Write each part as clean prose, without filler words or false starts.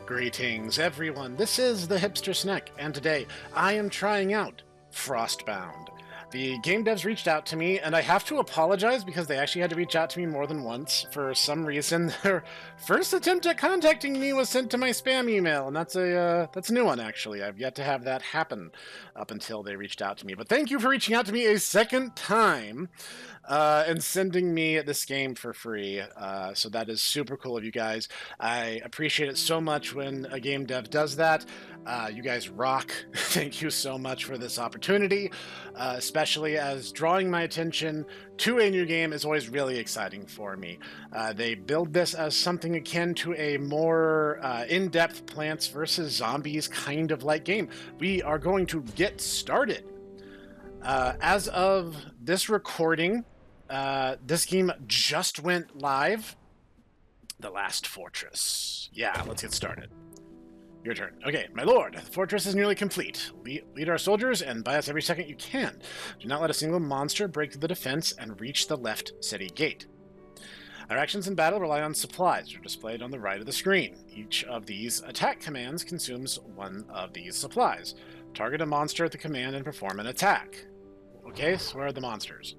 Greetings, everyone. This is the Hipster Snek, and today I am trying out FrostBound. The game devs reached out to me, and I have to apologize because they actually had to reach out to me more than once. For some reason, their first attempt at contacting me was sent to my spam email, and that's a new one, actually. I've yet to have that happen up until they reached out to me. But thank you for reaching out to me a second time and sending me this game for free. So that is super cool of you guys. I appreciate it so much when a game dev does that. You guys rock. Thank you so much for this opportunity, especially as drawing my attention to a new game is always really exciting for me. They build this as something akin to a more in-depth Plants vs. Zombies kind of like game. We are going to get started. As of this recording, this game just went live. The Last Fortress. Yeah, let's get started. Your turn. Okay, my lord, the fortress is nearly complete. Lead our soldiers and buy us every second you can. Do not let a single monster break through the defense and reach the left city gate. Our actions in battle rely on supplies, which are displayed on the right of the screen. Each of these attack commands consumes one of these supplies. Target a monster at the command and perform an attack. Okay, so where are the monsters?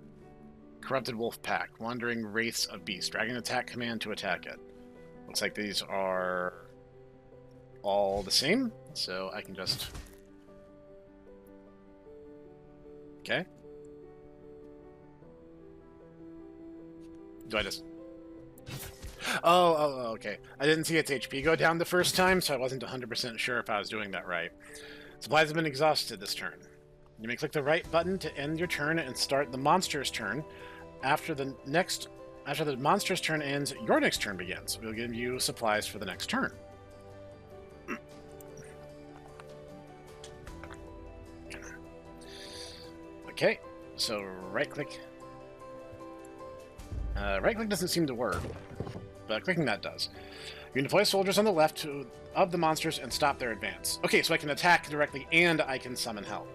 Corrupted Wolf Pack, Wandering Wraiths of Beast, dragging an attack command to attack it. Looks like these are all the same, so I can just... Okay. Do I just... Oh, okay. I didn't see its HP go down the first time, so I wasn't 100% sure if I was doing that right. Supplies have been exhausted this turn. You may click the right button to end your turn and start the monster's turn. After the monster's turn ends, your next turn begins. We'll give you supplies for the next turn. Okay, so right-click. Right-click doesn't seem to work, but clicking that does. You can deploy soldiers on the left of the monsters and stop their advance. Okay, so I can attack directly and I can summon help.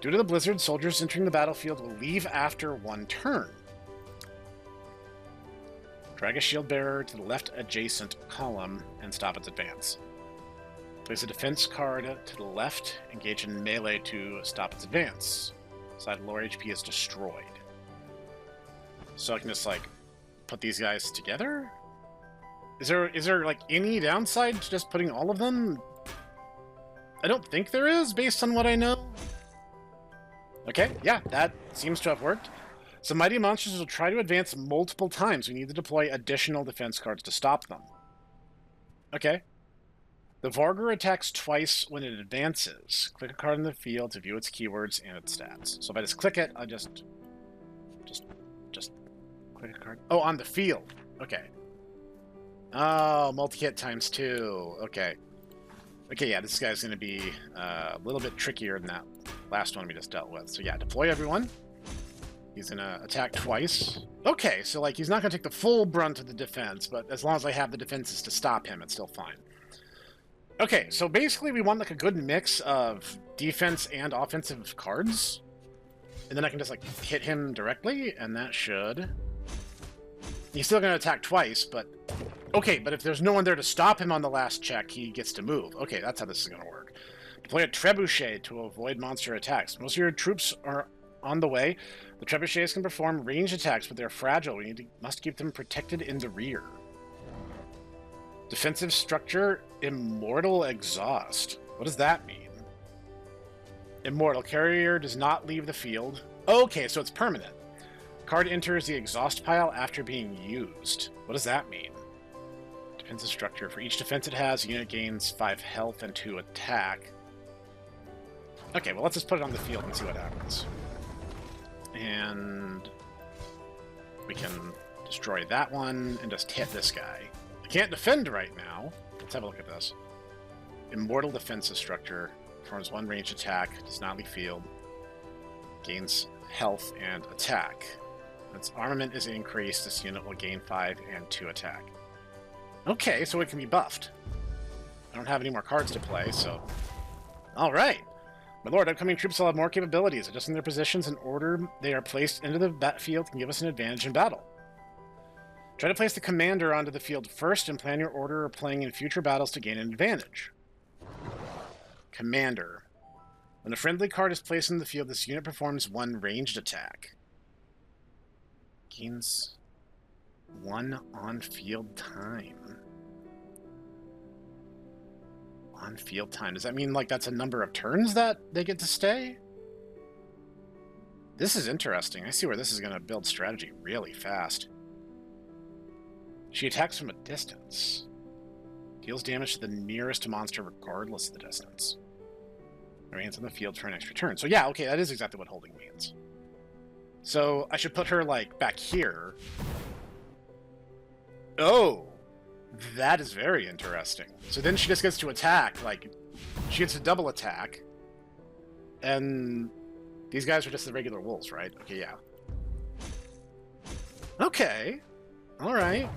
Due to the blizzard, soldiers entering the battlefield will leave after one turn. Drag a shield bearer to the left adjacent column and stop its advance. Place a defense card to the left, engage in melee to stop its advance. Side lower HP is destroyed. So I can just, like, put these guys together? Is there like, any downside to just putting all of them? I don't think there is, based on what I know. Okay, yeah, that seems to have worked. Some mighty monsters will try to advance multiple times. We need to deploy additional defense cards to stop them. Okay. The Vargur attacks twice when it advances. Click a card in the field to view its keywords and its stats. So if I just click it, I just click a card. Oh, on the field. Okay. Oh, multi-hit times 2. Okay. Okay, yeah, this guy's going to be a little bit trickier than that last one we just dealt with. So yeah, deploy everyone. He's going to attack twice. Okay, so like he's not going to take the full brunt of the defense, but as long as I have the defenses to stop him, it's still fine. Okay, so basically we want like a good mix of defense and offensive cards. And then I can just like hit him directly, and that should... He's still going to attack twice, but... Okay, but if there's no one there to stop him on the last check, he gets to move. Okay, that's how this is going to work. Deploy a trebuchet to avoid monster attacks. Most of your troops are on the way. The trebuchets can perform ranged attacks, but they're fragile. We must keep them protected in the rear. Defensive structure, Immortal Exhaust. What does that mean? Immortal. Carrier does not leave the field. Okay, so it's permanent. Card enters the exhaust pile after being used. What does that mean? Defensive structure. For each defense it has, the unit gains 5 health and 2 attack. Okay, well let's just put it on the field and see what happens. And we can destroy that one and just hit this guy. I can't defend right now. Let's have a look at this. Immortal defensive structure. Performs 1 ranged attack. Does not leave field. Gains health and attack. Its armament is increased. This unit will gain 5 and 2 attack. Okay, so it can be buffed. I don't have any more cards to play, so... Alright! My lord, upcoming troops will have more capabilities. Adjusting their positions in order they are placed into the battlefield can give us an advantage in battle. Try to place the commander onto the field first and plan your order of playing in future battles to gain an advantage. Commander. When a friendly card is placed in the field, this unit performs 1 ranged attack. Gains 1 on-field time. On-field time. Does that mean, like, that's a number of turns that they get to stay? This is interesting. I see where this is going to build strategy really fast. She attacks from a distance. Deals damage to the nearest monster regardless of the distance. Remains on the field for an extra turn. So yeah, okay, that is exactly what holding means. So I should put her, like, back here. Oh! That is very interesting. So then she just gets to attack, like, she gets a double attack. And these guys are just the regular wolves, right? Okay, yeah. Okay. Alright.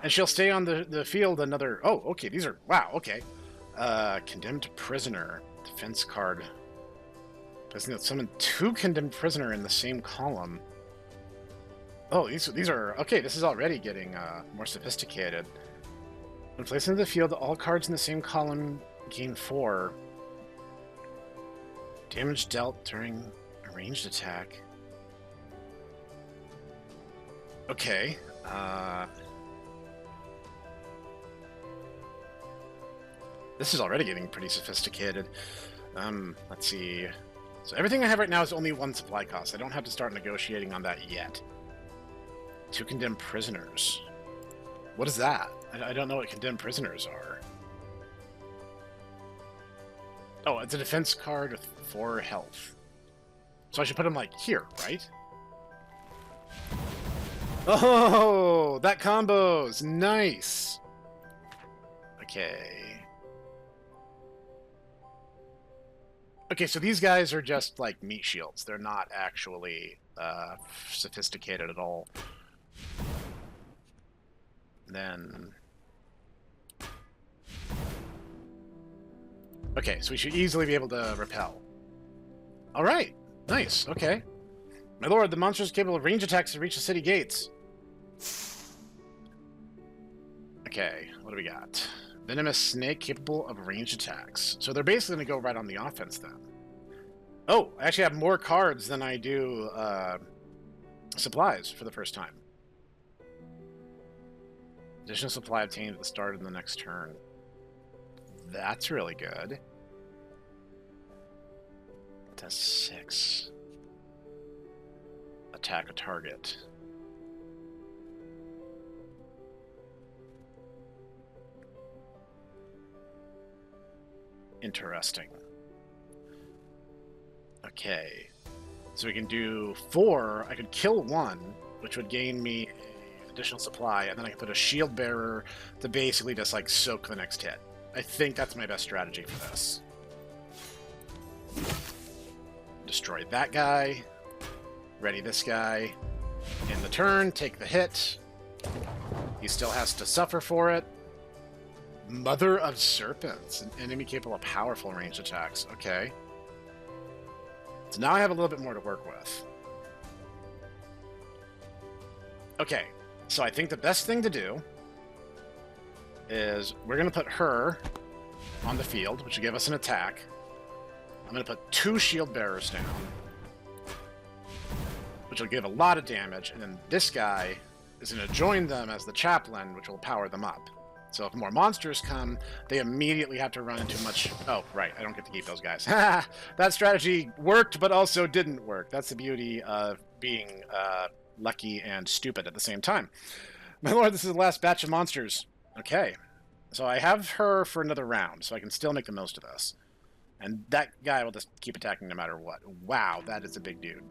And she'll stay on the field another... Oh, okay, these are... Wow, okay. Condemned prisoner. Defense card. Summon 2 condemned prisoner in the same column. Oh, these are... Okay, this is already getting more sophisticated. When placed into the field, all cards in the same column gain 4. Damage dealt during a ranged attack. Okay. This is already getting pretty sophisticated. Let's see. So everything I have right now is only 1 supply cost. I don't have to start negotiating on that yet. 2 condemned prisoners. What is that? I don't know what condemned prisoners are. Oh, it's a defense card with 4 health. So I should put them, like, here, right? Oh, that combos! Nice! Okay. Okay, so these guys are just, like, meat shields. They're not actually sophisticated at all. Then... Okay, so we should easily be able to repel. Alright, nice, okay. My lord, the monster is capable of range attacks to reach the city gates. Okay, what do we got? Venomous snake capable of ranged attacks. So they're basically going to go right on the offense then. Oh, I actually have more cards than I do supplies for the first time. Additional supply obtained at the start of the next turn. That's really good. That's 6. Attack a target. Interesting. Okay. So we can do 4. I could kill 1, which would gain me additional supply, and then I can put a shield bearer to basically just, like, soak the next hit. I think that's my best strategy for this. Destroy that guy. Ready this guy. In the turn, take the hit. He still has to suffer for it. Mother of Serpents. An enemy capable of powerful ranged attacks. Okay. So now I have a little bit more to work with. Okay. So I think the best thing to do is we're going to put her on the field, which will give us an attack. I'm going to put 2 shield bearers down, which will give a lot of damage, and then this guy is going to join them as the chaplain, which will power them up. So if more monsters come, they immediately have to run into much... Oh, right, I don't get to keep those guys. That strategy worked, but also didn't work. That's the beauty of being lucky and stupid at the same time. My lord, this is the last batch of monsters. Okay. So I have her for another round, so I can still make the most of this. And that guy will just keep attacking no matter what. Wow, that is a big dude.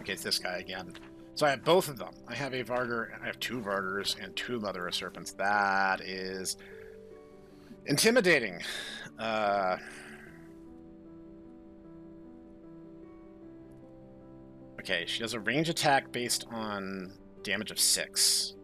Okay, it's this guy again. So I have both of them. I have a Varger, I have 2 Vargers, and 2 Mother of Serpents. That is intimidating. Okay, she does a range attack based on damage of 6.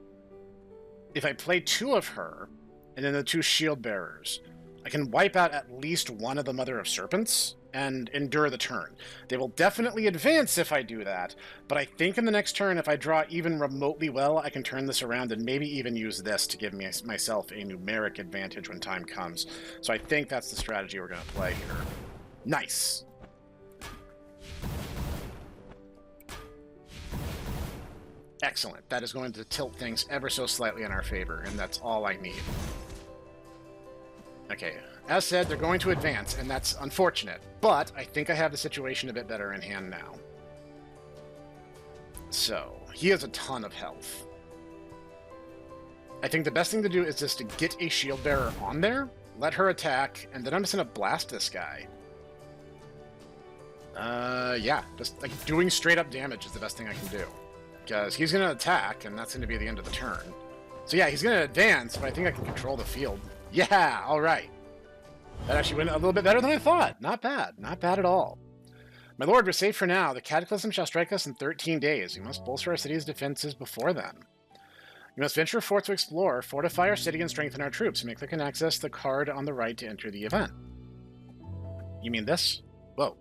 If I play 2 of her, and then the 2 shield bearers, I can wipe out at least one of the Mother of Serpents, and endure the turn. They will definitely advance if I do that, but I think in the next turn, if I draw even remotely well, I can turn this around and maybe even use this to give myself a numeric advantage when time comes. So I think that's the strategy we're going to play here. Nice. Excellent. That is going to tilt things ever so slightly in our favor, and that's all I need. Okay, as said, they're going to advance, and that's unfortunate, but I think I have the situation a bit better in hand now. So, he has a ton of health. I think the best thing to do is just to get a shield bearer on there, let her attack, and then I'm just going to blast this guy. Yeah, just like doing straight up damage is the best thing I can do. Because he's going to attack, and that's going to be the end of the turn. So yeah, he's going to advance, but I think I can control the field. Yeah, all right. That actually went a little bit better than I thought. Not bad. Not bad at all. My lord, we're safe for now. The cataclysm shall strike us in 13 days. We must bolster our city's defenses before then. We must venture forth to explore, fortify our city, and strengthen our troops. Make click and access the card on the right to enter the event. You mean this? Whoa.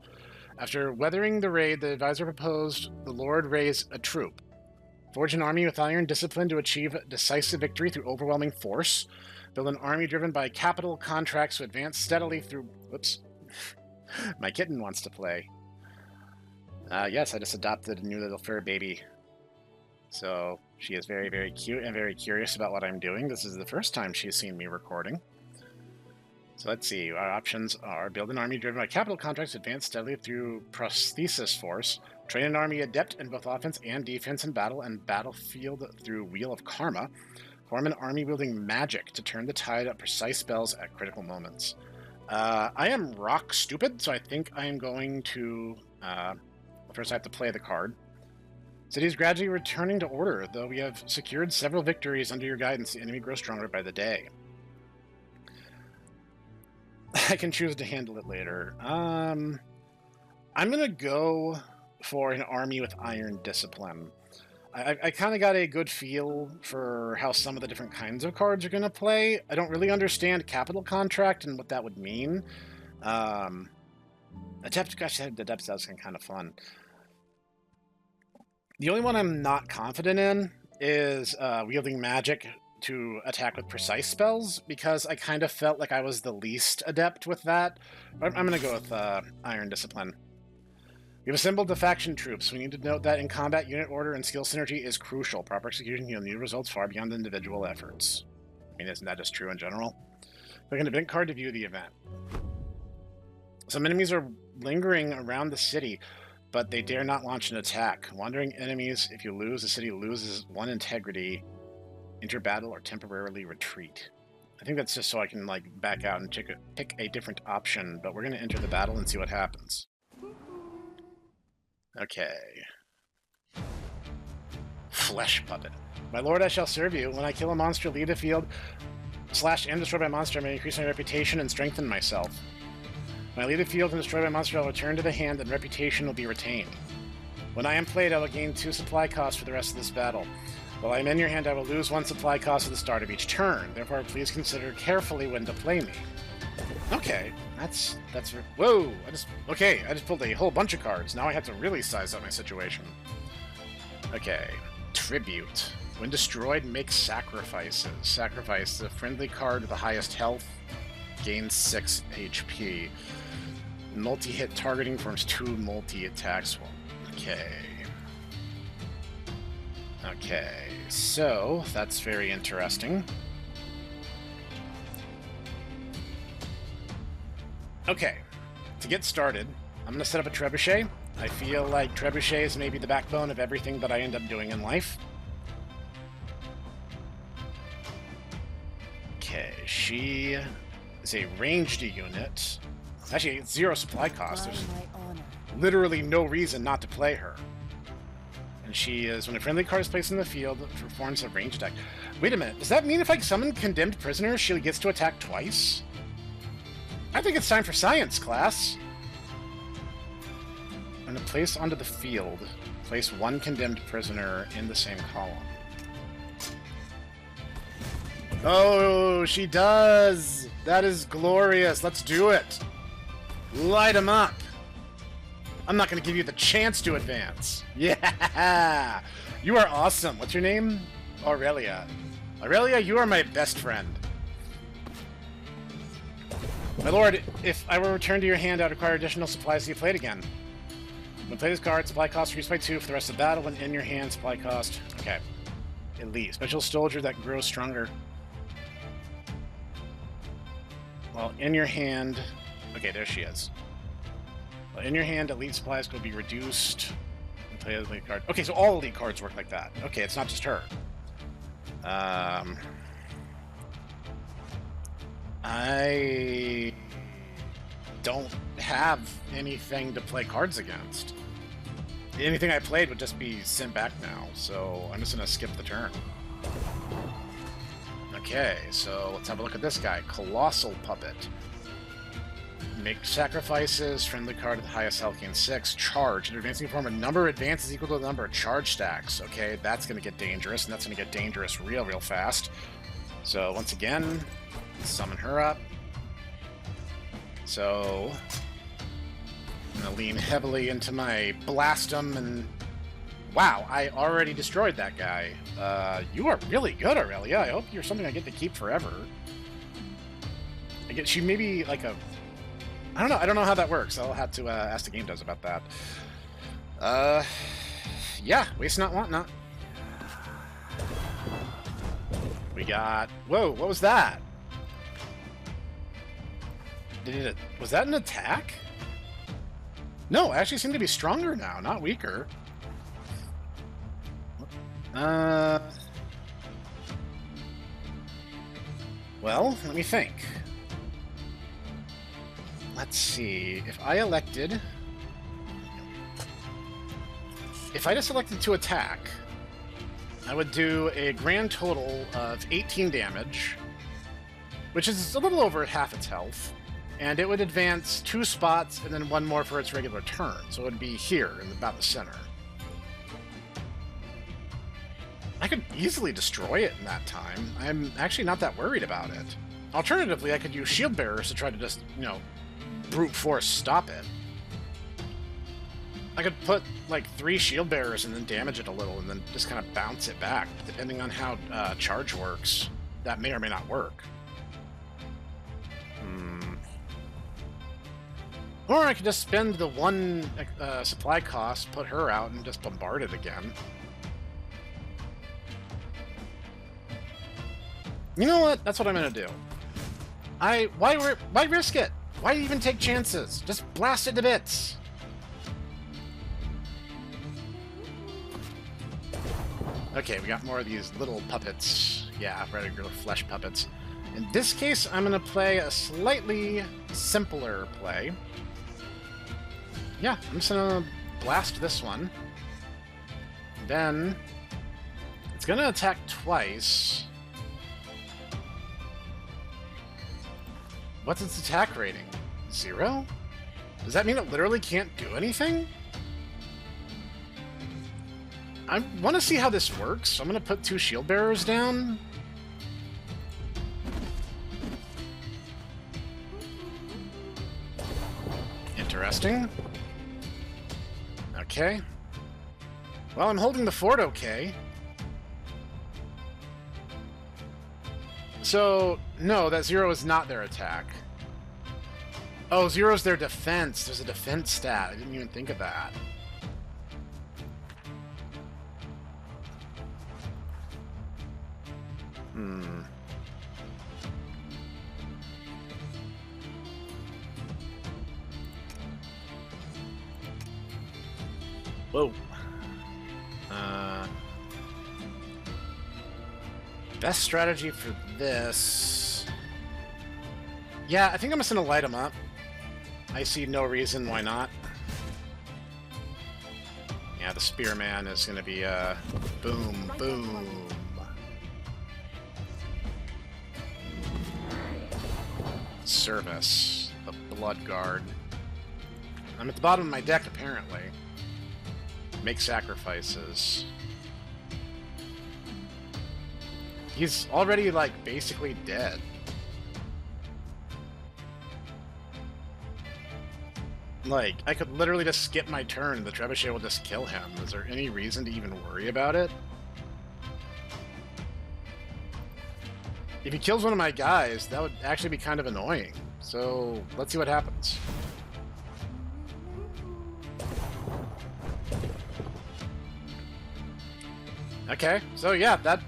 After weathering the raid, the advisor proposed the lord raise a troop. Forge an army with iron discipline to achieve decisive victory through overwhelming force. Build an army driven by capital contracts to advance steadily through... Whoops. My kitten wants to play. Yes, I just adopted a new little fur baby. So she is very, very cute and very curious about what I'm doing. This is the first time she's seen me recording. So let's see. Our options are build an army driven by capital contracts, advance steadily through prosthesis force, train an army adept in both offense and defense in battle and battlefield through Wheel of Karma, form an army wielding magic to turn the tide of precise spells at critical moments. I am rock stupid, so I think I am going to... first I have to play the card. City is gradually returning to order, though we have secured several victories under your guidance. The enemy grows stronger by the day. I can choose to handle it later. I'm going to go for an army with iron discipline. I kind of got a good feel for how some of the different kinds of cards are going to play. I don't really understand capital contract and what that would mean. Adept, gosh, the adept sounds kind of fun. The only one I'm not confident in is wielding magic to attack with precise spells, because I kind of felt like I was the least adept with that. I'm going to go with Iron Discipline. We've assembled the faction troops. We need to note that in combat, unit order and skill synergy is crucial. Proper execution yields new results far beyond individual efforts. I mean, isn't that just true in general? Click on the event card to view the event. Some enemies are lingering around the city, but they dare not launch an attack. Wandering enemies, if you lose, the city loses 1 integrity, enter battle, or temporarily retreat. I think that's just so I can like back out and pick a different option, but we're going to enter the battle and see what happens. Okay. Flesh puppet. My lord, I shall serve you. When I kill a monster, leave the field, slash and destroy my monster, I may increase my reputation and strengthen myself. When I leave the field and destroy my monster, I'll return to the hand and reputation will be retained. When I am played, I will gain 2 supply costs for the rest of this battle. While I am in your hand, I will lose 1 supply cost at the start of each turn. Therefore, please consider carefully when to play me. Okay, that's whoa! I just pulled a whole bunch of cards. Now I have to really size up my situation. Okay, tribute. When destroyed, make sacrifices. Sacrifice the friendly card with the highest health, gains 6 HP. Multi-hit targeting forms 2 multi-attacks. Okay. Okay, so that's very interesting. Okay, to get started, I'm going to set up a trebuchet. I feel like trebuchet is maybe the backbone of everything that I end up doing in life. Okay, she is a ranged unit. Actually, it's 0 supply cost. There's literally no reason not to play her. And she is, when a friendly card is placed in the field, performs a ranged attack. Wait a minute, does that mean if I summon condemned prisoners, she gets to attack twice? I think it's time for science, class. I'm going to place onto the field, place 1 condemned prisoner in the same column. Oh, she does! That is glorious. Let's do it. Light him up! I'm not going to give you the chance to advance. Yeah! You are awesome. What's your name? Aurelia. Aurelia, you are my best friend. My lord, if I were returned to your hand, I'd require additional supplies to get played again. When play this card, supply cost reduced by 2 for the rest of the battle. When in your hand, supply cost... Okay. Elite. Special soldier that grows stronger. Well, in your hand... Okay, there she is. Well, in your hand, elite supplies could be reduced. And play the elite card. Okay, so all elite cards work like that. Okay, it's not just her. I don't have anything to play cards against. Anything I played would just be sent back now, so I'm just gonna skip the turn. Okay, so let's have a look at this guy. Colossal Puppet. Make sacrifices, friendly card at the highest health gain 6. Charge. In advancing form, a number of advances equal to the number of charge stacks. Okay, that's gonna get dangerous, and that's gonna get dangerous real fast. So once again, summon her up. So I'm gonna lean heavily into my Blastum, and wow, I already destroyed that guy. You are really good, Aurelia. I hope you're something I get to keep forever. I guess she may be like a... I don't know how that works. I'll have to ask the game devs about that. Yeah, waste not, want not. We got... Whoa, what was that? Was that an attack? No, I actually seem to be stronger now, not weaker. Well, let me think. Let's see. If I just elected to attack, I would do a grand total of 18 damage, which is a little over half its health. And it would advance 2 spots and then 1 more for its regular turn. So it would be here in about the center. I could easily destroy it in that time. I'm actually not that worried about it. Alternatively, I could use shield bearers to try to just, you know, brute force stop it. I could put like 3 shield bearers and then damage it a little and then just kind of bounce it back. Depending on how charge works, that may or may not work. Or I could just spend the 1 supply cost, put her out, and just bombard it again. You know what? That's what I'm gonna do. Why risk it? Why even take chances? Just blast it to bits. Okay, we got more of these little puppets. Yeah, regular flesh puppets. In this case, I'm gonna play a slightly simpler play. Yeah, I'm just gonna blast this one. Then it's gonna attack twice. What's its attack rating? 0? Does that mean it literally can't do anything? I want to see how this works, so I'm gonna put 2 shield bearers down. Interesting. Okay. Well, I'm holding the fort okay. So, no, that 0 is not their attack. Oh, 0 is their defense. There's a defense stat. I didn't even think of that. Whoa. Best strategy for this... Yeah, I think I'm just gonna light him up. I see no reason why not. Yeah, the Spearman is gonna be, boom, boom. Service. The Blood Guard. I'm at the bottom of my deck, apparently. Make sacrifices. He's already, like, basically dead. Like, I could literally just skip my turn and the trebuchet will just kill him. Is there any reason to even worry about it? If he kills one of my guys, that would actually be kind of annoying. So, let's see what happens. Okay, so yeah, that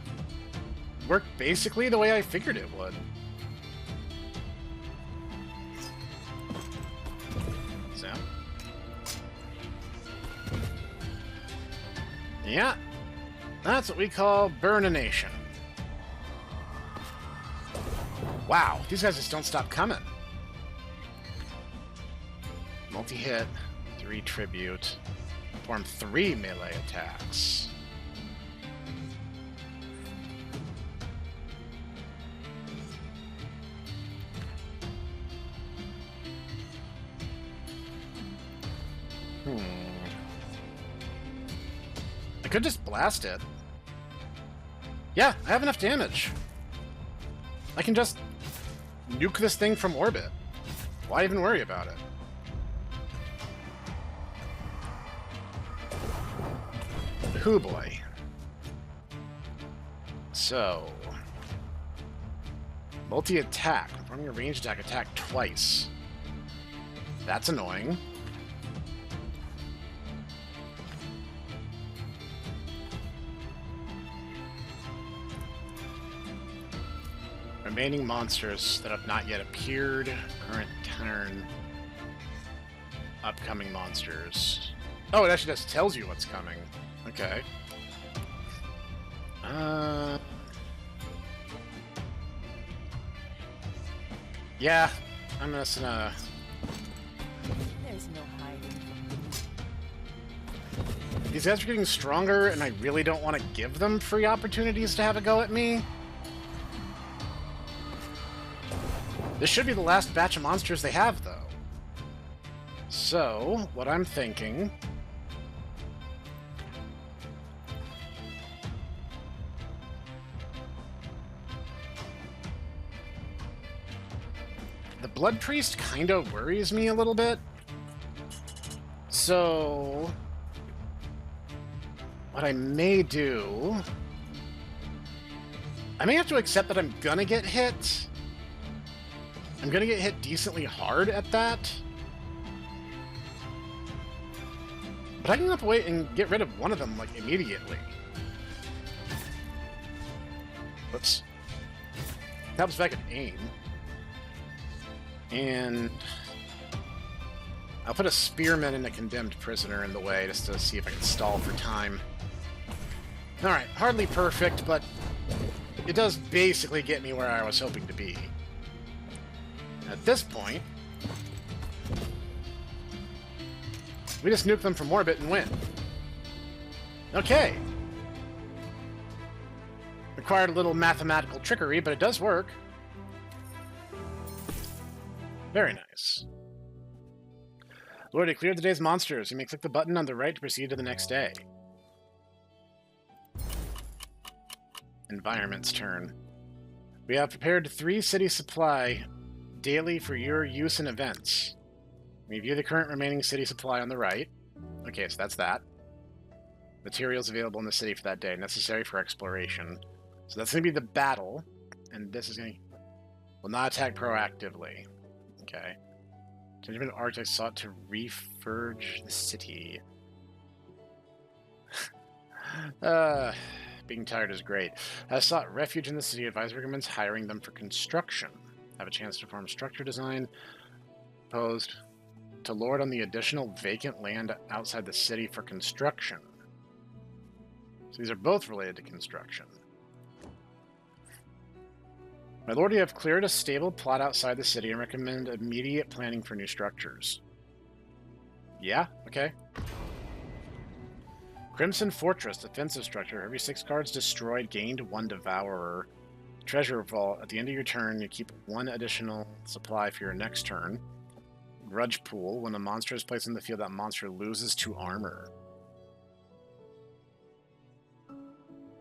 worked basically the way I figured it would. So. Yeah, that's what we call burnination. Wow, these guys just don't stop coming. Multi-hit, 3 tribute, perform 3 melee attacks. I could just blast it. Yeah, I have enough damage. I can just nuke this thing from orbit. Why even worry about it? Hoo boy. So, multi-attack. Performing a ranged attack twice. That's annoying. Remaining monsters that have not yet appeared. Current turn. Upcoming monsters. Oh, it actually just tells you what's coming. Okay. Yeah, I'm just gonna... There's no hiding from me. These guys are getting stronger, and I really don't want to give them free opportunities to have a go at me. This should be the last batch of monsters they have, though. So, what I'm thinking... The Blood Priest kind of worries me a little bit. So... what I may do... I may have to accept that I'm gonna get hit. I'm gonna get hit decently hard at that. But I can up wait and get rid of one of them, like, immediately. Whoops. Helps back at aim. And... I'll put a spearman and a condemned prisoner in the way, just to see if I can stall for time. Alright, hardly perfect, but it does basically get me where I was hoping to be. At this point, we just nuke them from orbit and win. Okay. Required a little mathematical trickery, but it does work. Very nice. Lord, I cleared the day's monsters. You may click the button on the right to proceed to the next day. Environment's turn. We have prepared 3 city supply daily for your use in events. Review the current remaining city supply on the right. Okay, so that's that. Materials available in the city for that day, necessary for exploration. So that's going to be the battle, and this is going to... will not attack proactively. Okay. Benjamin Architect sought to refurge the city. Being tired is great. Has sought refuge in the city. Advice recommends hiring them for construction. Have a chance to form structure design. Proposed to lord on the additional vacant land outside the city for construction. So these are both related to construction. My lord, you have cleared a stable plot outside the city and recommend immediate planning for new structures. Yeah, okay. Crimson Fortress, defensive structure. Every 6 cards destroyed gained 1 Devourer. Treasure Vault. At the end of your turn, you keep 1 additional supply for your next turn. Grudge Pool. When a monster is placed in the field, that monster loses 2 armor.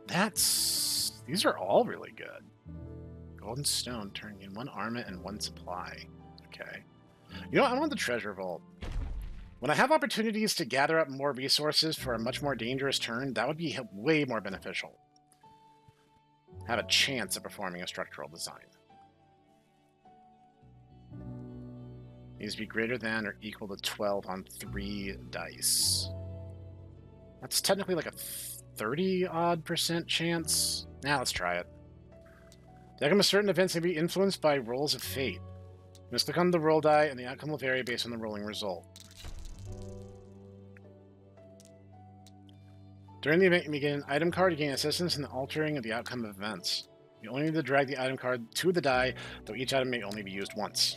These are all really good. Golden Stone, turning in 1 armament and 1 supply. Okay. You know what? I want the Treasure Vault. When I have opportunities to gather up more resources for a much more dangerous turn, that would be way more beneficial. Have a chance of performing a structural design. Needs to be greater than or equal to 12 on 3 dice. That's technically like a 30-odd% chance. Now let's try it. The outcome of certain events may be influenced by rolls of fate. You must click on the roll die, and the outcome will vary based on the rolling result. During the event, you may get an item card to gain assistance in the altering of the outcome of events. You only need to drag the item card to the die, though each item may only be used once.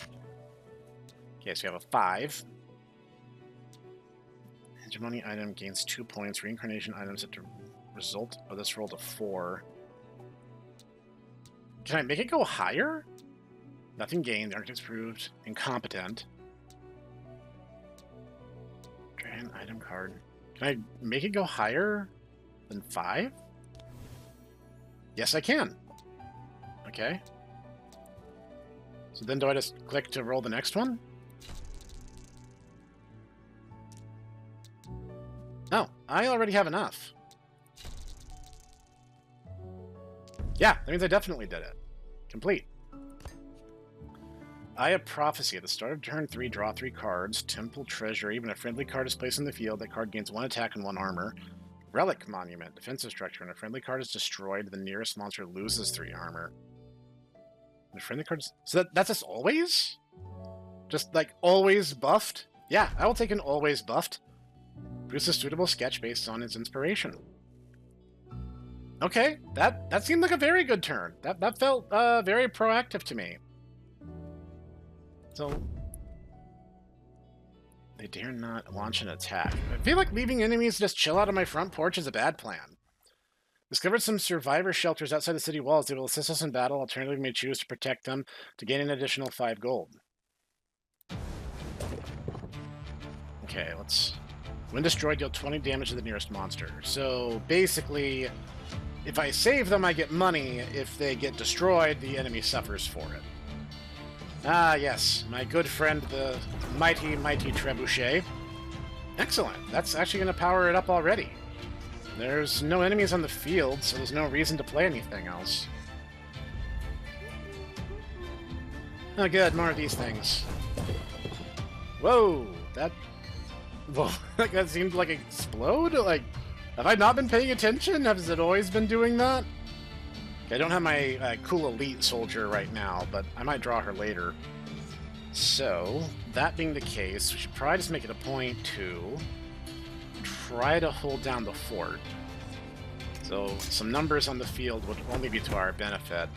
Okay, so you have a 5. Hegemony item gains 2 points. Reincarnation items at the result of this roll to 4. Can I make it go higher? Nothing gained. The architect's proved incompetent. Drag an item card. Can I make it go higher than 5? Yes, I can. Okay. So then do I just click to roll the next one? No, I already have enough. Yeah, that means I definitely did it. Complete. Eye of Prophecy. At the start of turn 3, draw 3 cards. Temple Treasury. When a friendly card is placed in the field, that card gains 1 attack and 1 armor. Relic Monument. Defensive structure. When a friendly card is destroyed, the nearest monster loses 3 armor. When a friendly card is... So that's just always? Just, like, always buffed? Yeah, I will take an always buffed. Produce a suitable sketch based on its inspiration. Okay, that seemed like a very good turn. That felt very proactive to me. So, they dare not launch an attack. I feel like leaving enemies just chill out on my front porch is a bad plan. Discovered some survivor shelters outside the city walls. They will assist us in battle. Alternatively, we may choose to protect them to gain an additional 5 gold. Okay, let's... When destroyed, deal 20 damage to the nearest monster. So, basically, if I save them, I get money. If they get destroyed, the enemy suffers for it. Ah, yes. My good friend, the mighty, mighty Trebuchet. Excellent. That's actually going to power it up already. There's no enemies on the field, so there's no reason to play anything else. Oh, good. More of these things. Whoa! Whoa, like that seemed like explode? Like, have I not been paying attention? Has it always been doing that? Okay, I don't have my cool elite soldier right now, but I might draw her later. So, that being the case, we should probably just make it a point to try to hold down the fort. So, some numbers on the field would only be to our benefit.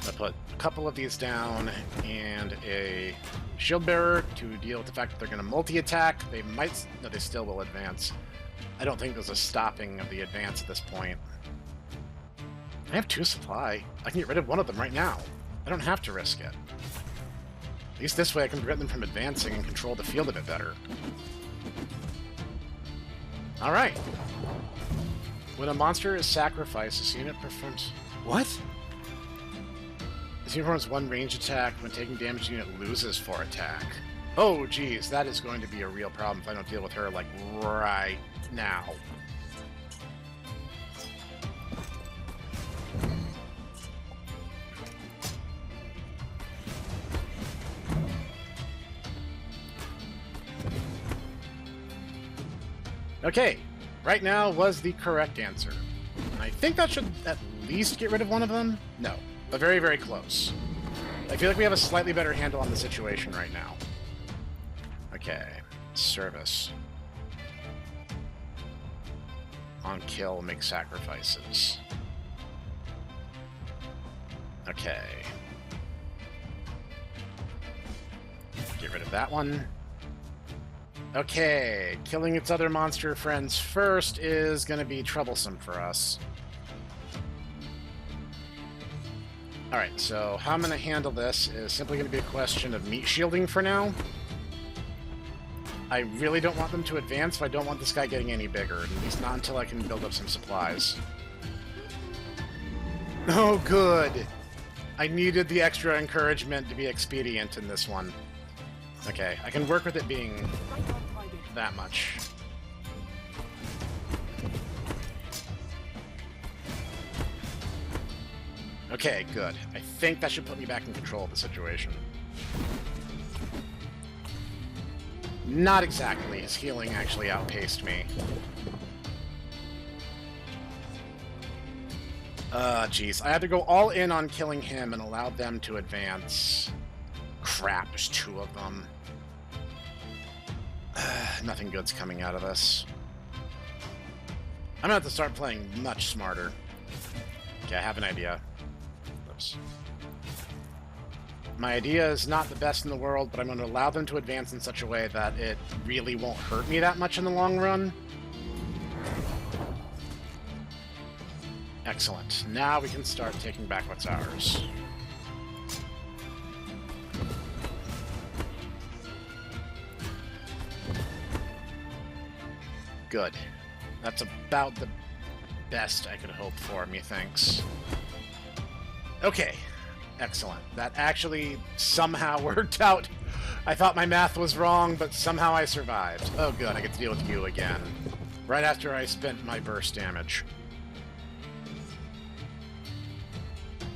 I'll put a couple of these down and a shield bearer to deal with the fact that they're going to multi-attack. They might... No, they still will advance. I don't think there's a stopping of the advance at this point. I have 2 supply. I can get rid of one of them right now. I don't have to risk it. At least this way I can prevent them from advancing and control the field a bit better. Alright. When a monster is sacrificed, this unit performs... What? This unit performs 1 range attack. When taking damage, the unit loses 4 attack. Oh, geez, that is going to be a real problem if I don't deal with her, like, right now. Okay, right now was the correct answer. And I think that should at least get rid of one of them. No, but very, very close. I feel like we have a slightly better handle on the situation right now. Okay, service. On kill, make sacrifices. Okay. Get rid of that one. Okay, killing its other monster friends first is going to be troublesome for us. Alright, so how I'm going to handle this is simply going to be a question of meat shielding for now. I really don't want them to advance, but I don't want this guy getting any bigger, at least not until I can build up some supplies. Oh, good! I needed the extra encouragement to be expedient in this one. Okay, I can work with it being Right on target. that much. Okay, good. I think that should put me back in control of the situation. Not exactly. His healing actually outpaced me. Jeez. I had to go all in on killing him and allow them to advance. Crap, there's two of them. Nothing good's coming out of this. I'm gonna have to start playing much smarter. Okay, I have an idea. Oops. My idea is not the best in the world, but I'm going to allow them to advance in such a way that it really won't hurt me that much in the long run. Excellent. Now we can start taking back what's ours. Good. That's about the best I could hope for, methinks. Okay. Excellent. That actually somehow worked out. I thought my math was wrong, but somehow I survived. Oh good, I get to deal with you again. Right after I spent my burst damage.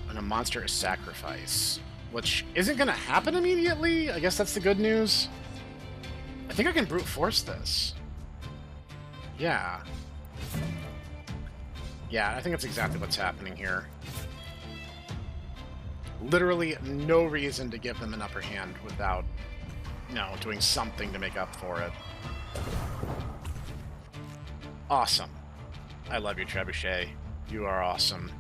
And a monster is sacrifice. Which isn't going to happen immediately? I guess that's the good news. I think I can brute force this. Yeah. Yeah, I think that's exactly what's happening here. Literally no reason to give them an upper hand without, you know, doing something to make up for it. Awesome. I love you, Trebuchet. You are awesome.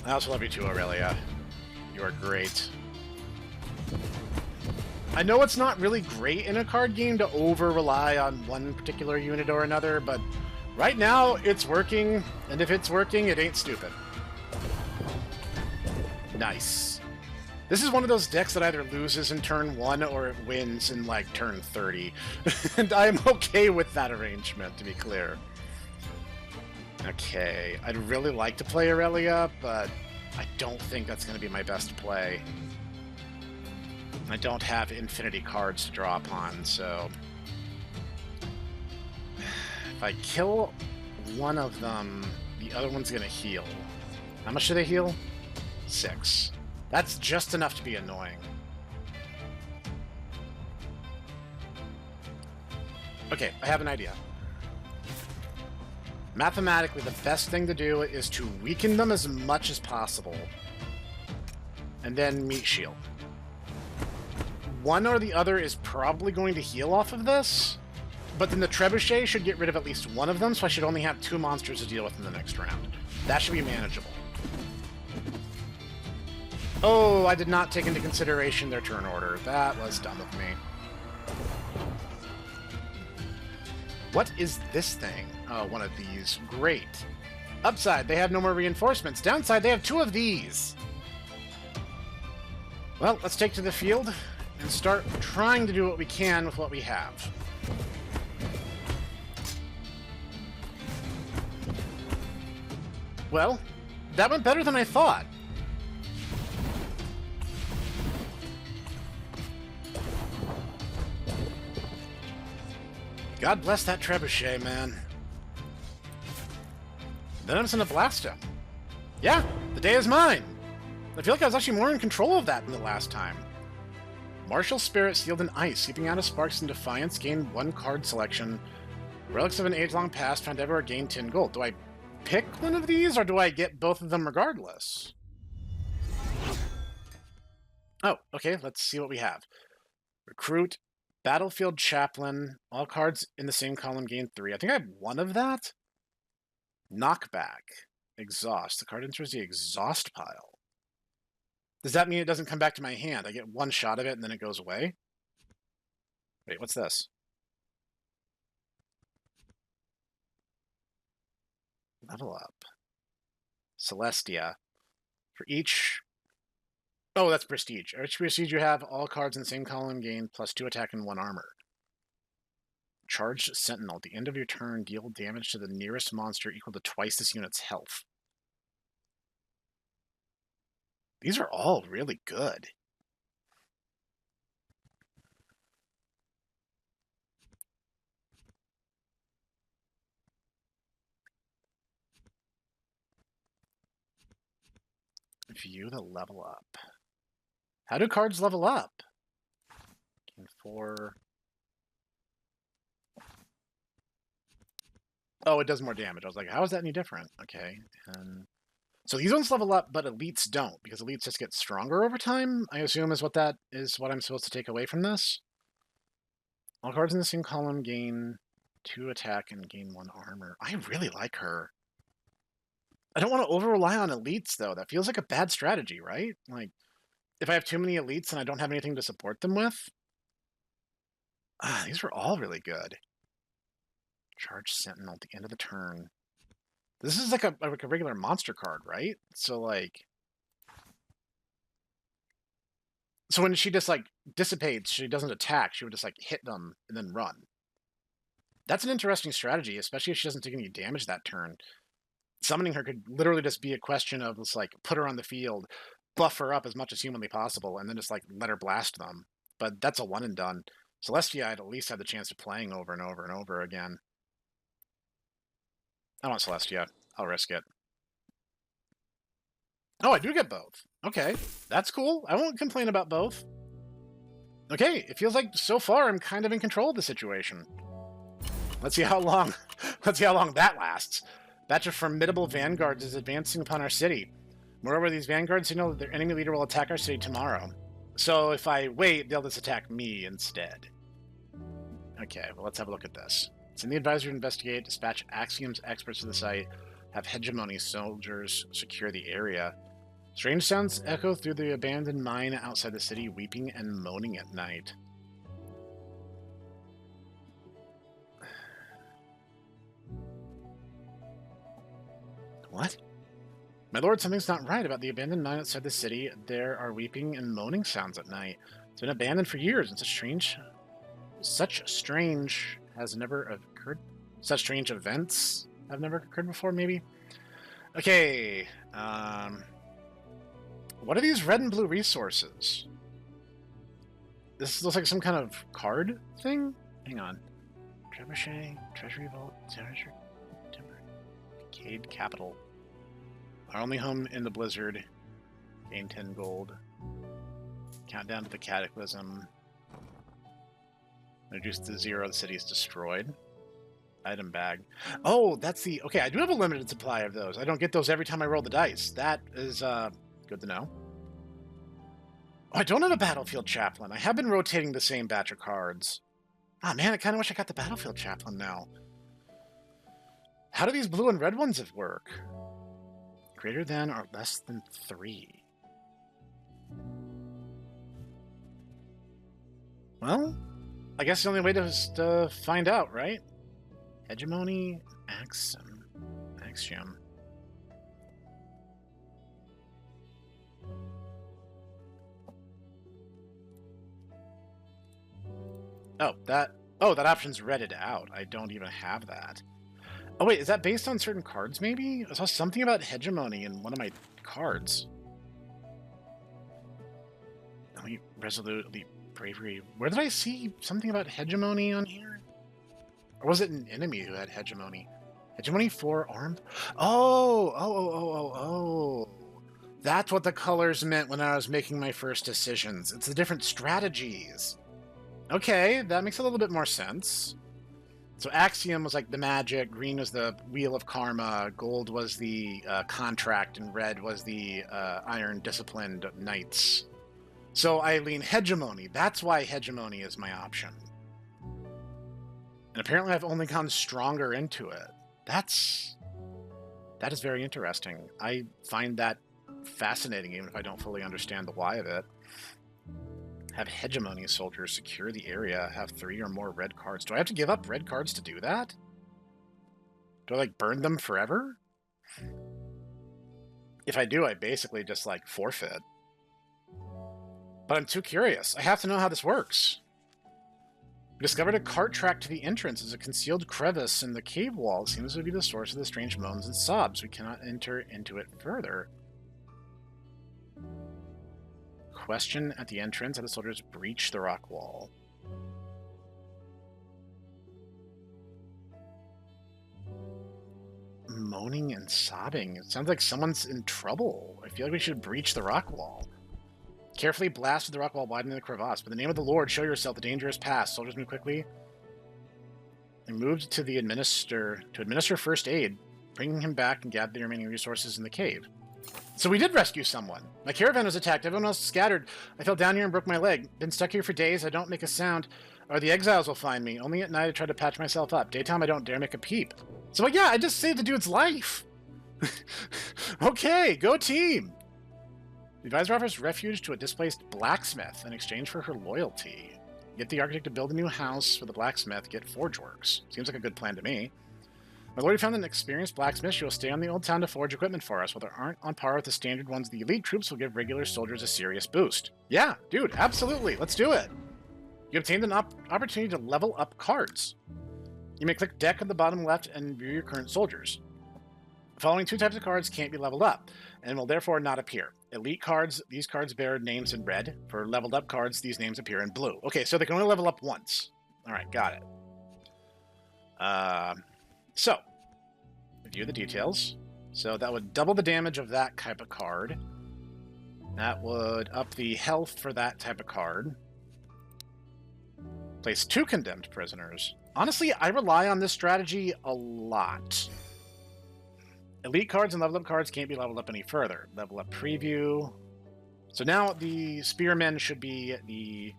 I also love you too, Aurelia. You are great. I know it's not really great in a card game to over-rely on one particular unit or another, but right now it's working, and if it's working, it ain't stupid. Nice. This is one of those decks that either loses in turn 1 or it wins in, like, turn 30. And I'm okay with that arrangement, to be clear. Okay, I'd really like to play Aurelia, but I don't think that's going to be my best play. I don't have infinity cards to draw upon, so... If I kill one of them, the other one's going to heal. How much do they heal? 6. That's just enough to be annoying. Okay, I have an idea. Mathematically, the best thing to do is to weaken them as much as possible. And then meat shield. One or the other is probably going to heal off of this, but then the Trebuchet should get rid of at least one of them, so I should only have 2 monsters to deal with in the next round. That should be manageable. Oh, I did not take into consideration their turn order. That was dumb of me. What is this thing? Oh, one of these. Great. Upside, they have no more reinforcements. Downside, they have 2 of these. Well, let's take to the field and start trying to do what we can with what we have. Well, that went better than I thought. God bless that Trebuchet, man. Then I'm just gonna blast him. Yeah, the day is mine! I feel like I was actually more in control of that than the last time. Martial Spirit sealed in ice, seeping out of sparks in defiance, gain 1 card selection. Relics of an age-long past, found everywhere, gain 10 gold. Do I pick one of these, or do I get both of them regardless? Oh, okay, let's see what we have. Recruit, Battlefield Chaplain, all cards in the same column gain 3. I think I have 1 of that. Knockback, Exhaust. The card enters the exhaust pile. Does that mean it doesn't come back to my hand? I get 1 shot of it and then it goes away? Wait, what's this? Level up. Celestia. For each... Oh, that's Prestige. Each Prestige you have, all cards in the same column gain +2 attack and 1 armor. Charged Sentinel. At the end of your turn, deal damage to the nearest monster equal to twice this unit's health. These are all really good. view the level up. How do cards level up? Gain 4. Oh, it does more damage. I was like, how is that any different? Okay. And so these ones level up, but elites don't, because elites just get stronger over time, I assume is what I'm supposed to take away from this. All cards in the same column gain 2 attack and gain 1 armor. I really like her. I don't want to over-rely on elites, though. That feels like a bad strategy, right? Like, if I have too many elites and I don't have anything to support them with... these were all really good. Charge Sentinel at the end of the turn. This is like a regular monster card, right? So, like... So when she just, like, dissipates, she doesn't attack, she would just, like, hit them and then run. That's an interesting strategy, especially if she doesn't take any damage that turn. Summoning her could literally just be a question of just, like, put her on the field, buff her up as much as humanly possible, and then just, like, let her blast them. But that's a one and done. Celestia, I'd at least have the chance of playing over and over and over again. I want Celestia. I'll risk it. Oh, I do get both. Okay, that's cool. I won't complain about both. Okay, it feels like so far I'm kind of in control of the situation. Let's see how long. Let's see how long that lasts. Batch of formidable vanguards is advancing upon our city. Moreover, these vanguards signal that their enemy leader will attack our city tomorrow. So if I wait, they'll just attack me instead. Okay, well, let's have a look at this. Send the advisor to investigate, dispatch Axiom's experts to the site, have hegemony soldiers secure the area. Strange sounds echo through the abandoned mine outside the city, weeping and moaning at night. What? My lord, something's not right about the abandoned mine outside the city. There are weeping and moaning sounds at night. It's been abandoned for years, and such strange has never occurred. Such strange events have never occurred before, maybe? Okay, what are these red and blue resources? This looks like some kind of card thing? Hang on. Trebuchet, Treasury Vault, Treasure, Timber, Arcade Capital. Our only home in the blizzard. Gain 10 gold. Countdown to the Cataclysm. Reduced to 0, the city is destroyed. Item bag. Oh, that's the... Okay, I do have a limited supply of those. I don't get those every time I roll the dice. That is, good to know. Oh, I don't have a Battlefield Chaplain. I have been rotating the same batch of cards. Ah, man, I kind of wish I got the Battlefield Chaplain now. How do these blue and red ones work? Greater than or less than 3. Well, I guess the only way to find out, right? Hegemony, Axiom. Oh, that option's redded out. I don't even have that. Oh wait, is that based on certain cards maybe? I saw something about hegemony in one of my cards. Elite, resolute, elite, bravery. Where did I see something about hegemony on here? Or was it an enemy who had hegemony? Hegemony 4 armed? Oh. That's what the colors meant when I was making my first decisions. It's the different strategies. Okay, that makes a little bit more sense. So Axiom was like the magic, green was the Wheel of Karma, gold was the contract, and red was the Iron Disciplined Knights. So I lean hegemony. That's why hegemony is my option. And apparently I've only gone stronger into it. That is very interesting. I find that fascinating, even if I don't fully understand the why of it. Have hegemony soldiers secure the area. Have 3 or more red cards. Do I have to give up red cards to do that? Do I, like, burn them forever? If I do, I basically just, like, forfeit. But I'm too curious. I have to know how this works. We discovered a cart track to the entrance as a concealed crevice in the cave wall. It seems to be the source of the strange moans and sobs. We cannot enter into it further. Question at the entrance. How the soldiers breach the rock wall. moaning and sobbing. It sounds like someone's in trouble. I feel like we should breach the rock wall. Carefully blasted the rock wall, widening the crevasse. By the name of the Lord, show yourself. The danger is past. Soldiers move quickly. They moved to administer first aid, bringing him back and gather the remaining resources in the cave. So we did rescue someone. My caravan was attacked. Everyone else scattered. I fell down here and broke my leg. Been stuck here for days. I don't make a sound, or the exiles will find me. Only at night I try to patch myself up. Daytime I don't dare make a peep. So yeah, I just saved the dude's life. Okay, go team. The advisor offers refuge to a displaced blacksmith in exchange for her loyalty. Get the architect to build a new house for the blacksmith. Get forge works. Seems like a good plan to me. My lord found an experienced blacksmith. She will stay on the old town to forge equipment for us. While they aren't on par with the standard ones, the elite troops will give regular soldiers a serious boost. Yeah, dude, absolutely. Let's do it. You obtained an opportunity to level up cards. You may click deck at the bottom left and view your current soldiers. The following two types of cards can't be leveled up, and will therefore not appear. Elite cards, these cards bear names in red. For leveled up cards, these names appear in blue. Okay, so they can only level up once. Alright, got it. So, review the details. So that would double the damage of that type of card. That would up the health for that type of card. Place 2 condemned prisoners. Honestly, I rely on this strategy a lot. Elite cards and level up cards can't be leveled up any further. Level up preview. So now the Spearmen should be the...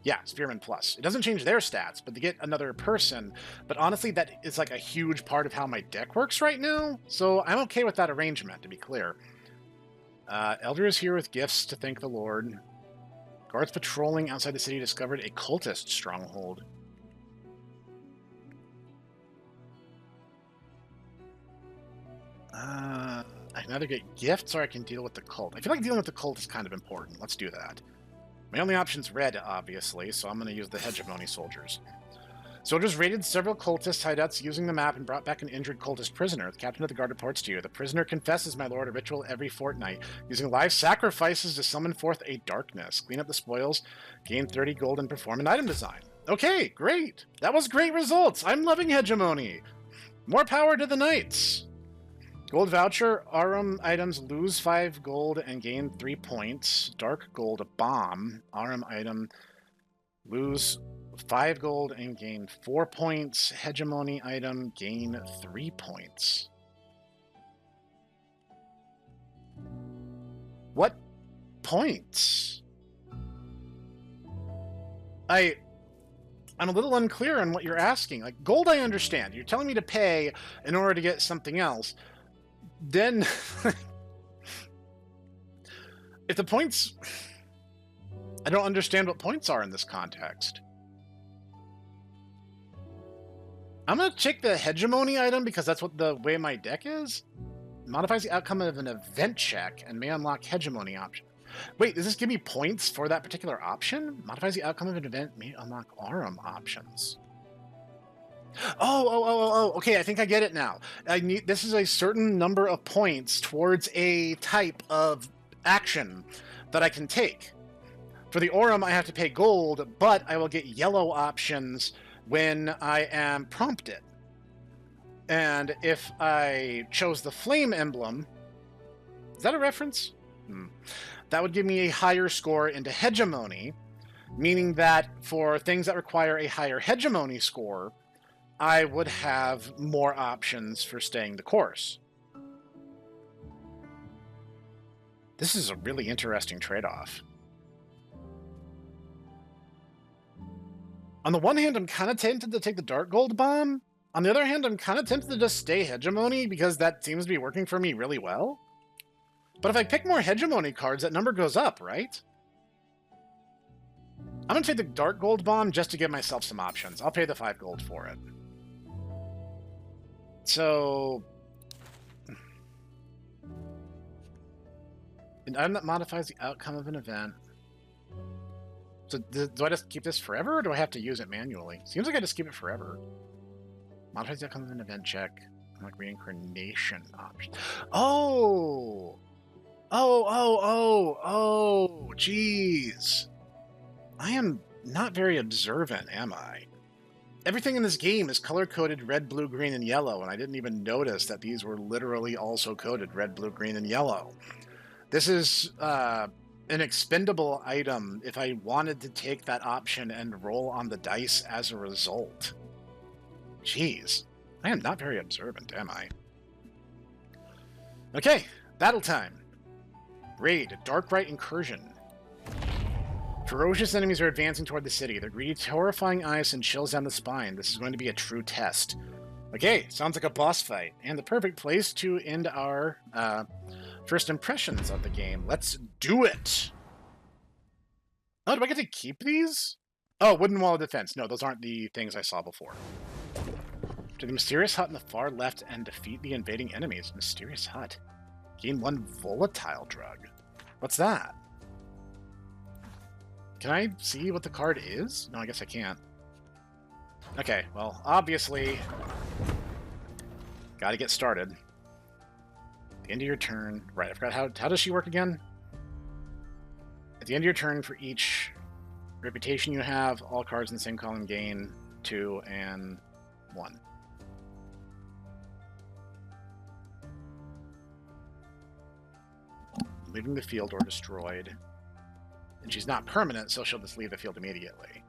yeah, Spearmen Plus. It doesn't change their stats, but they get another person. But honestly, that is like a huge part of how my deck works right now. So I'm okay with that arrangement, to be clear. Elder is here with gifts to thank the Lord. Guards patrolling outside the city discovered a cultist stronghold. I can either get gifts or I can deal with the cult. I feel like dealing with the cult is kind of important. Let's do that. My only option's red, obviously, so I'm going to use the Hegemony soldiers. Soldiers raided several cultist hideouts using the map and brought back an injured cultist prisoner. The captain of the guard reports to you. The prisoner confesses, my lord, a ritual every fortnight, using live sacrifices to summon forth a darkness. Clean up the spoils, gain 30 gold, and perform an item design. Okay, great. That was great results. I'm loving Hegemony. More power to the knights. Gold voucher, Arum items lose 5 gold and gain 3 points. Dark gold bomb, Arum item lose 5 gold and gain 4 points. Hegemony item gain 3 points. What points? I'm a little unclear on what you're asking. Like, gold I understand. You're telling me to pay in order to get something else. Then, if the points... I don't understand what points are in this context. I'm going to check the Hegemony item because that's what the way my deck is. Modifies the outcome of an event check and may unlock Hegemony option. Wait, does this give me points for that particular option? Modifies the outcome of an event, may unlock Arum options. Oh, okay, I think I get it now. This is a certain number of points towards a type of action that I can take. For the Aurum, I have to pay gold, but I will get yellow options when I am prompted. And if I chose the Flame Emblem... Is that a reference? That would give me a higher score into Hegemony, meaning that for things that require a higher Hegemony score, I would have more options for staying the course. This is a really interesting trade-off. On the one hand, I'm kind of tempted to take the Dark Gold Bomb. On the other hand, I'm kind of tempted to just stay Hegemony because that seems to be working for me really well. But if I pick more Hegemony cards, that number goes up, right? I'm going to take the Dark Gold Bomb just to give myself some options. I'll pay the 5 gold for it. So... an item that modifies the outcome of an event. So do I just keep this forever, or do I have to use it manually? Seems like I just keep it forever. Modifies the outcome of an event check. Like reincarnation option. Oh! Oh, jeez. I am not very observant, am I? Everything in this game is color-coded red, blue, green, and yellow, and I didn't even notice that these were literally also coded red, blue, green, and yellow. This is an expendable item if I wanted to take that option and roll on the dice as a result. Jeez, I am not very observant, am I? Okay, battle time. Raid, Dark Rite Incursion. Ferocious enemies are advancing toward the city. Their greedy, horrifying eyes send chills down the spine. This is going to be a true test. Okay, sounds like a boss fight, and the perfect place to end our first impressions of the game. Let's do it! Oh, do I get to keep these? Oh, wooden wall of defense. No, those aren't the things I saw before. To the mysterious hut in the far left and defeat the invading enemies. Mysterious hut. Gain 1 volatile drug. What's that? Can I see what the card is? No, I guess I can't. Okay, well, obviously, gotta get started. At the end of your turn... Right, I forgot how does she work again? At the end of your turn, for each reputation you have, all cards in the same column gain 2 and 1. Leaving the field or destroyed. And she's not permanent, so she'll just leave the field immediately.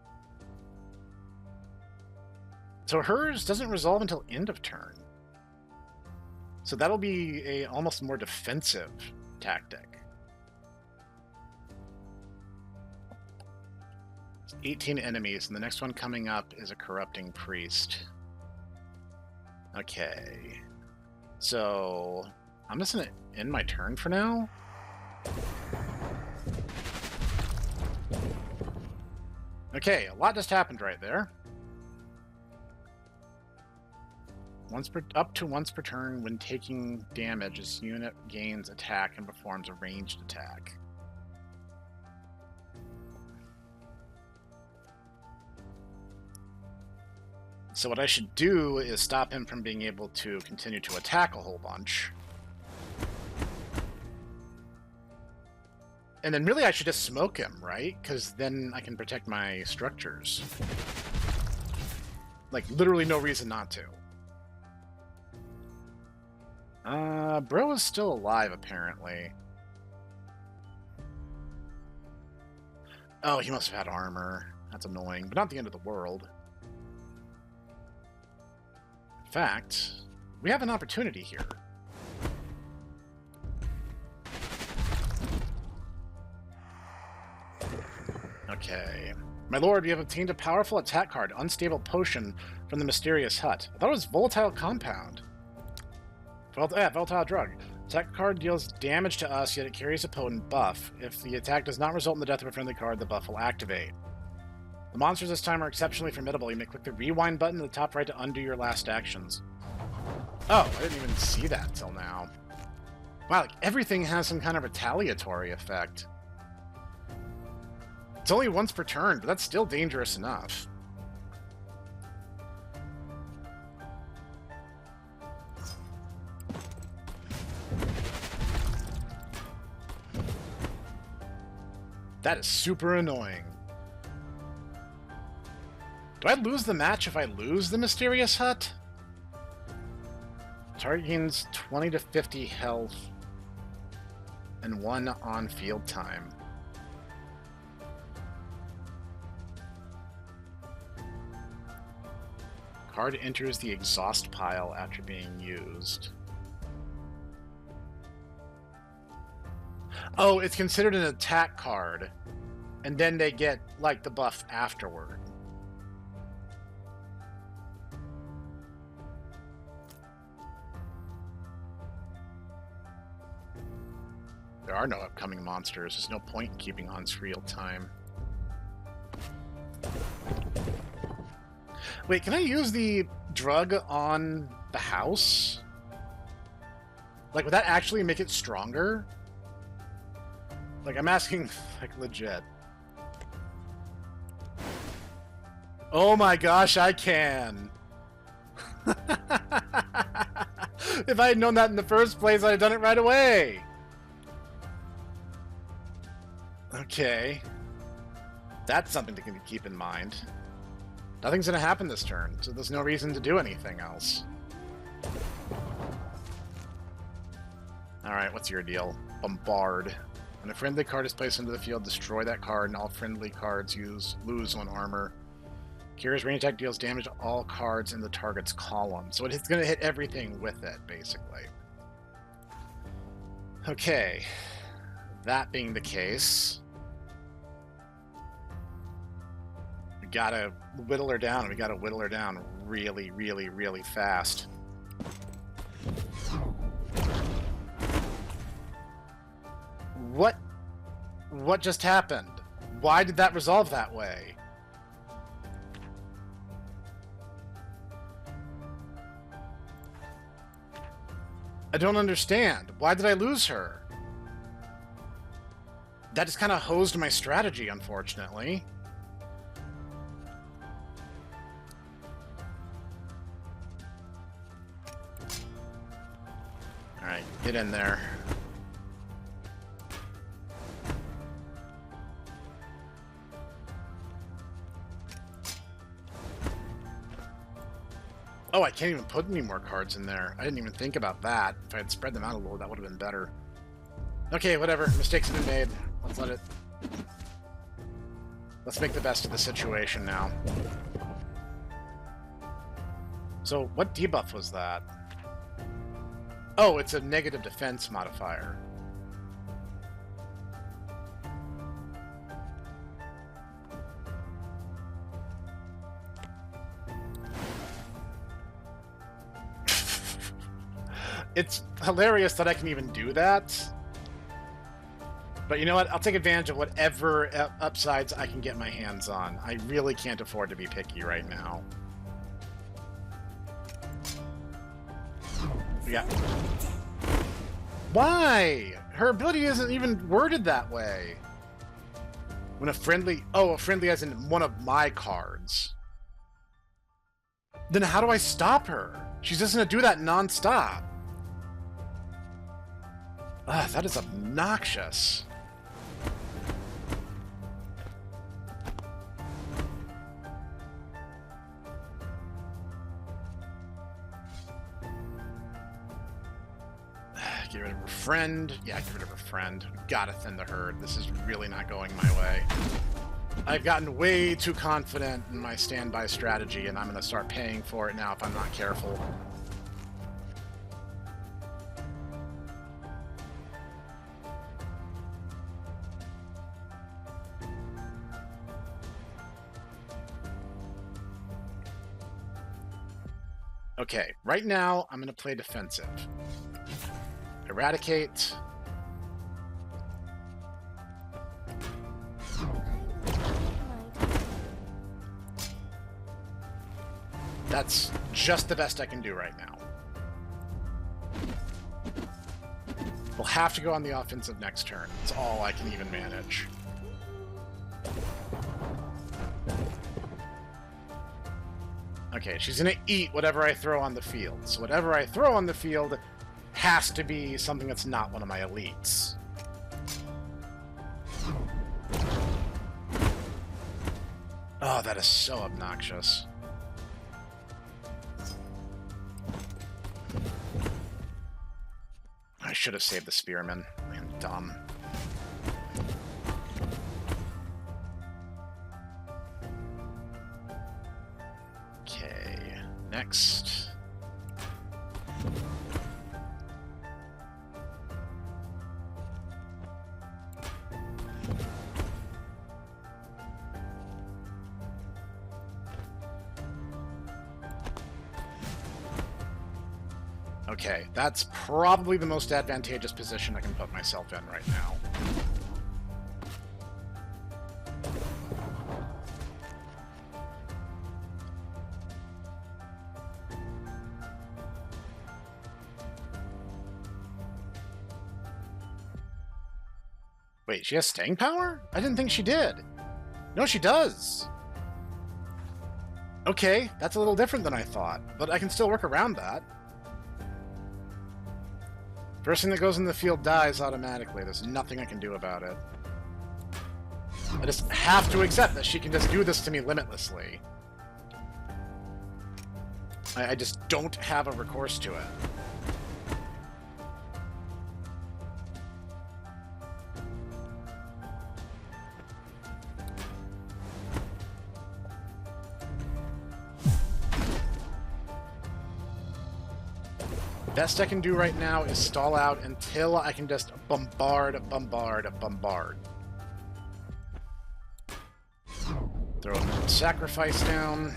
So hers doesn't resolve until end of turn. So that'll be a almost more defensive tactic. 18 enemies, and the next one coming up is a corrupting priest. Okay. So I'm just gonna end my turn for now. Okay, a lot just happened right there. Up to once per turn, when taking damage, this unit gains attack and performs a ranged attack. So what I should do is stop him from being able to continue to attack a whole bunch. And then really I should just smoke him, right? Because then I can protect my structures. Like, literally no reason not to. Bro is still alive, apparently. Oh, he must have had armor. That's annoying, but not the end of the world. In fact, we have an opportunity here. Okay. My lord, we have obtained a powerful attack card, Unstable Potion, from the Mysterious Hut. I thought it was Volatile Compound. Volatile Drug. Attack card deals damage to us, yet it carries a potent buff. If the attack does not result in the death of a friendly card, the buff will activate. The monsters this time are exceptionally formidable. You may click the rewind button in the top right to undo your last actions. Oh, I didn't even see that till now. Wow, like everything has some kind of retaliatory effect. It's only once per turn, but that's still dangerous enough. That is super annoying. Do I lose the match if I lose the Mysterious Hut? Target gains 20 to 50 health and 1 on-field time. Card enters the exhaust pile after being used. Oh, it's considered an attack card, and then they get, like, the buff afterward. There are no upcoming monsters. There's no point in keeping on real time. Wait, can I use the drug on the house? Like, would that actually make it stronger? Like, I'm asking, like, legit. Oh my gosh, I can! If I had known that in the first place, I'd have done it right away! Okay. That's something to keep in mind. Nothing's gonna happen this turn, so there's no reason to do anything else. Alright, what's your deal? Bombard. When a friendly card is placed into the field, destroy that card, and all friendly cards lose 1 armor. Kira's range attack deals damage to all cards in the target's column. So it's going to hit everything with it, basically. Okay. That being the case, we gotta whittle her down, and we gotta whittle her down really, really, really fast. What just happened? Why did that resolve that way? I don't understand. Why did I lose her? That just kind of hosed my strategy, unfortunately. Alright, get in there. Oh, I can't even put any more cards in there. I didn't even think about that. If I had spread them out a little, that would have been better. Okay, whatever. Mistakes have been made. Let's make the best of the situation now. So, what debuff was that? Oh, it's a negative defense modifier. It's hilarious that I can even do that. But you know what? I'll take advantage of whatever upsides I can get my hands on. I really can't afford to be picky right now. Yeah. Why? Her ability isn't even worded that way. When a friendly... Oh, a friendly as in one of my cards. Then how do I stop her? She's just going to do that non-stop. Ah, that is obnoxious. Get rid of her friend. Yeah, get rid of her friend. Gotta thin the herd. This is really not going my way. I've gotten way too confident in my standby strategy, and I'm gonna start paying for it now if I'm not careful. Okay, right now, I'm going to play defensive. Eradicate. That's just the best I can do right now. We'll have to go on the offensive next turn. It's all I can even manage. Okay, she's gonna eat whatever I throw on the field. So whatever I throw on the field has to be something that's not one of my elites. Oh, that is so obnoxious. I should have saved the spearman. I'm dumb. Okay, next. Okay, that's probably the most advantageous position I can put myself in right now. Wait, she has staying power? I didn't think she did. No, she does. Okay, that's a little different than I thought, but I can still work around that. First thing that goes in the field dies automatically. There's nothing I can do about it. I just have to accept that she can just do this to me limitlessly. I just don't have a recourse to it. Best I can do right now is stall out until I can just bombard. Throw a sacrifice down.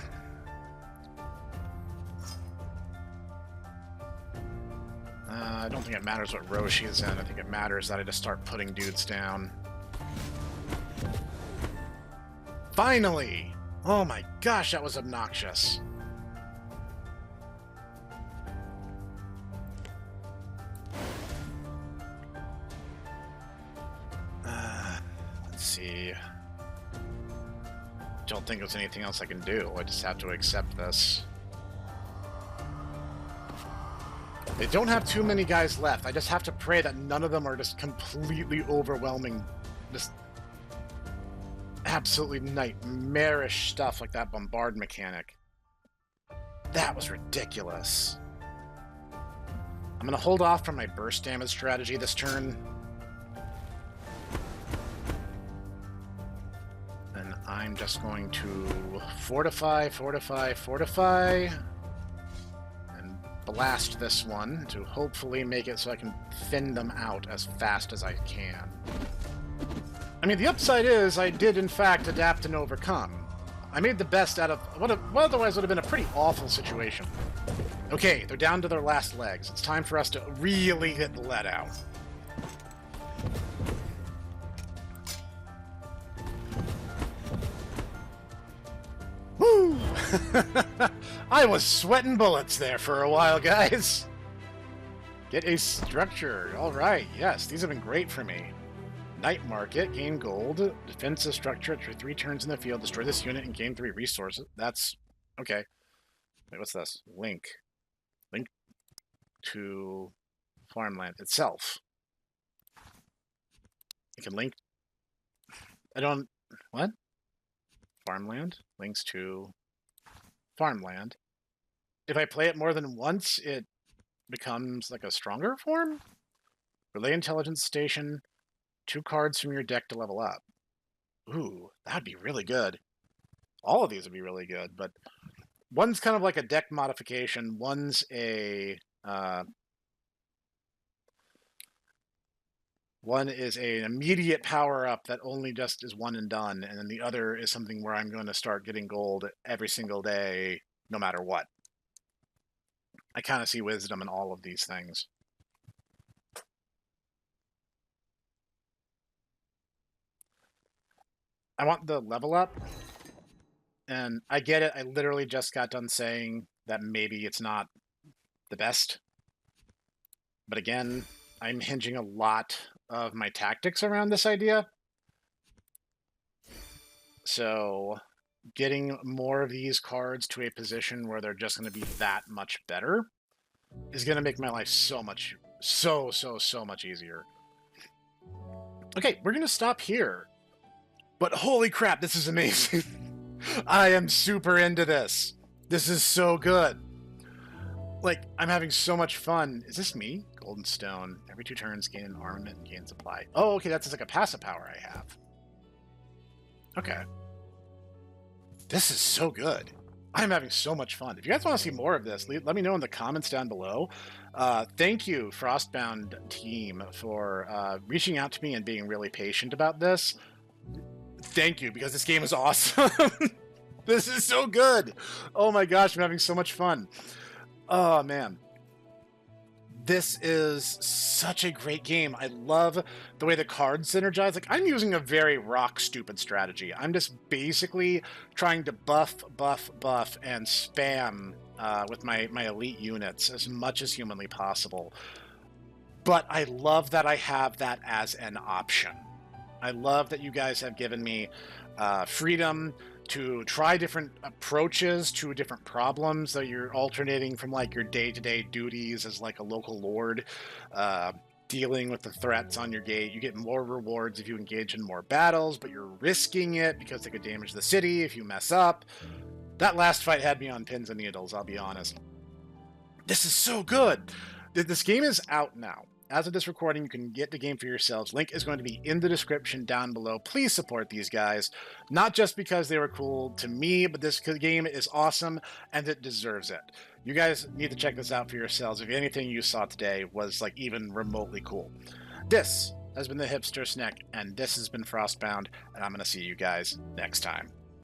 I don't think it matters what row she's in. I think it matters that I just start putting dudes down. Finally! Oh my gosh, that was obnoxious. Let's see. Don't think there's anything else I can do. I just have to accept this. They don't have too many guys left. I just have to pray that none of them are just completely overwhelming, just absolutely nightmarish stuff like that bombard mechanic. That was ridiculous. I'm going to hold off from my burst damage strategy this turn. And I'm just going to fortify, and blast this one to hopefully make it so I can thin them out as fast as I can. I mean, the upside is I did, in fact, adapt and overcome. I made the best out of what otherwise would have been a pretty awful situation. Okay, they're down to their last legs. It's time for us to really hit the lead out. Woo! I was sweating bullets there for a while, guys. Get a structure. All right, yes, these have been great for me. Night Market, gain gold, defensive structure after 3 turns in the field, destroy this unit and gain 3 resources. That's okay. Wait, what's this? Link to farmland itself. You can link. What? Farmland links to farmland. If I play it more than once, it becomes like a stronger form. Relay intelligence station. 2 cards from your deck to level up. Ooh, that'd be really good. All of these would be really good, but one's kind of like a deck modification. One's a one is an immediate power up that only just is one and done, and then the other is something where I'm going to start getting gold every single day, no matter what. I kind of see wisdom in all of these things. I want the level up, and I get it. I literally just got done saying that maybe it's not the best. But again, I'm hinging a lot of my tactics around this idea. So getting more of these cards to a position where they're just going to be that much better is going to make my life so much easier. Okay, we're going to stop here. But holy crap, this is amazing. I am super into this. This is so good. Like, I'm having so much fun. Is this me? Golden Stone. Every 2 turns, gain an armament and gain supply. Oh, okay, that's like a passive power I have. Okay. This is so good. I'm having so much fun. If you guys want to see more of this, let me know in the comments down below. Thank you, FrostBound team, for reaching out to me and being really patient about this. Thank you, because this game is awesome. This is so good. Oh my gosh, I'm having so much fun. Oh man. This is such a great game. I love the way the cards synergize. Like, I'm using a very rock stupid strategy. I'm just basically trying to buff, and spam with my elite units as much as humanly possible. But I love that I have that as an option. I love that you guys have given me freedom to try different approaches to different problems, that you're alternating from like your day-to-day duties as like a local lord, dealing with the threats on your gate. You get more rewards if you engage in more battles, but you're risking it because they could damage the city if you mess up. That last fight had me on pins and needles, I'll be honest. This is so good. This game is out now. As of this recording, you can get the game for yourselves. Link is going to be in the description down below. Please support these guys, not just because they were cool to me, but this game is awesome and it deserves it. You guys need to check this out for yourselves if anything you saw today was like even remotely cool. This has been the Hipster Snek, and this has been FrostBound, and I'm going to see you guys next time.